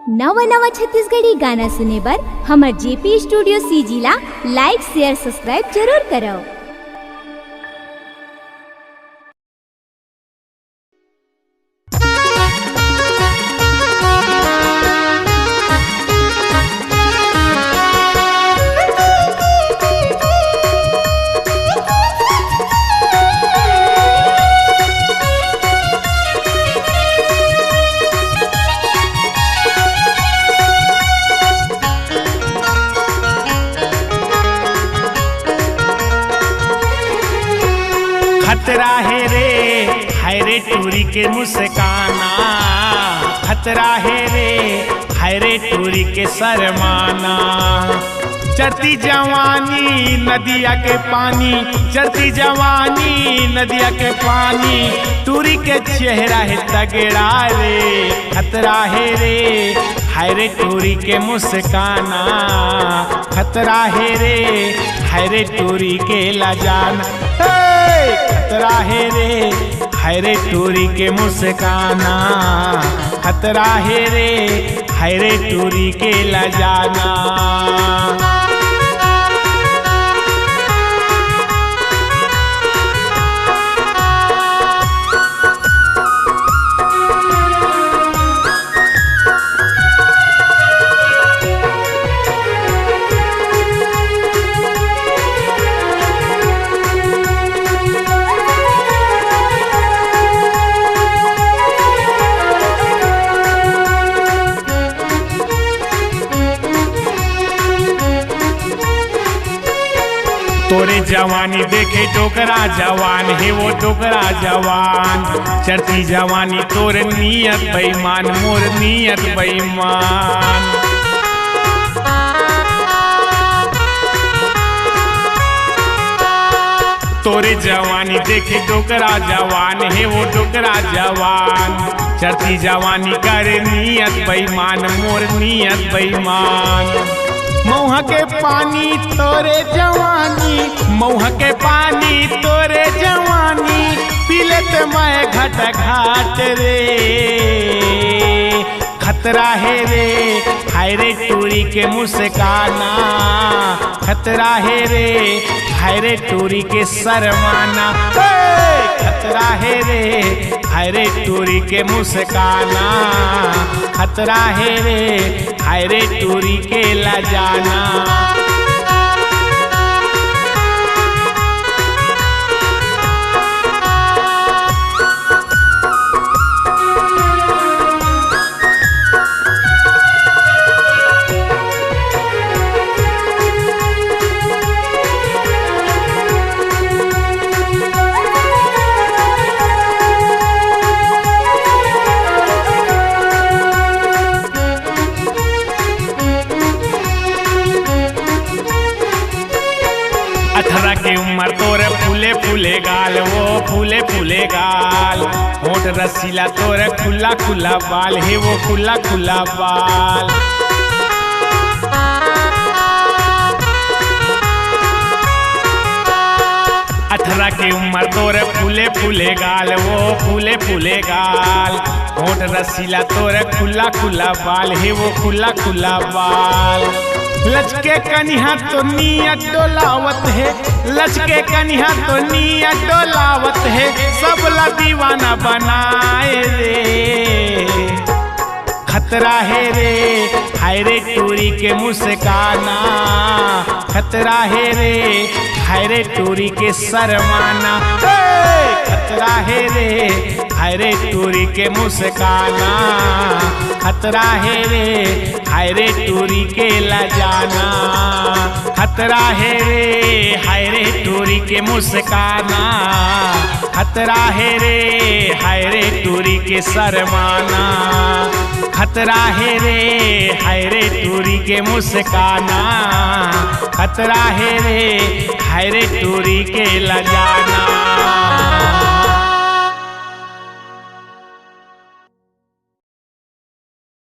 नवा नवा छत्तीसगढ़ी गाना सुने बर हमर जेपी स्टूडियो सीजी ला लाइक शेयर सब्सक्राइब जरूर करो। खतरा है रे हाय रे टूरी के मुस्काना, खतरा है रे हाय रे टूरी के शर्माना। चढ़ती जवानी नदिया के पानी, चढ़ती जवानी नदिया के पानी, टूरी के चेहरा है तगड़ा रे। खतरा है रे हाय रे टूरी के मुस्काना, खतरा है रे हाय रे टूरी के लजाना। खतरा है रे हाय रे टूरी के मुस्काना, खतरा है रे हाय रे टूरी के लजाना। तोरे जवानी देखे टोकरा जवान है वो टोकरा जवान। चढ़ती जवानी तोर नियत बेईमान, मोर नियत बेईमान। तोरे जवानी देखे टोकरा जवान है वो टोकरा जवान। चढ़ती जवानी करे नियत बेईमान, मोर नियत बेईमान। मऊहा के पानी तोरे जवानी, मऊहा के पानी तोरे जवानी, पीले ते मैं घट घाट रे। खतरा है रे हाय रे टूरी के मुस्काना, खतरा है रे हाय रे टूरी के शर्माना। खतरा है रे हाय रे टूरी के मुस्काना, खतरा है रे हाय रे टूरी के लजाना। अठारह की उम्र तोरे फूले फूले गाल, वो फूले फूले गाल। होठ रसीला तोरे खुला खुला बाल है वो खुला खुला बाल। अठारह की उम्र तोरे फूले फूले गाल, वो फूले फूले गाल। होठ रसीला तोरे खुला खुला बाल है वो खुला खुला बाल। लचके कन्हा तो नियत डोलावत है, लचके कन्हा तो नियत डोलावत है, सबला दीवाना बनाए रे। खतरा है रे हाय रे टूरी के मुस्काना, खतरा है रे हाय रे टूरी के शर्माना। खतरा है रे हाय रे टूरी के मुस्काना, खतरा है रे हाय रे टूरी के लजाना। खतरा है रे हाय रे टूरी के मुस्काना, खतरा है रे हाय रे टूरी के शर्माना। खतरा है रे हाय रे टूरी के मुस्काना, खतरा है रे हाय रे टूरी के लजाना।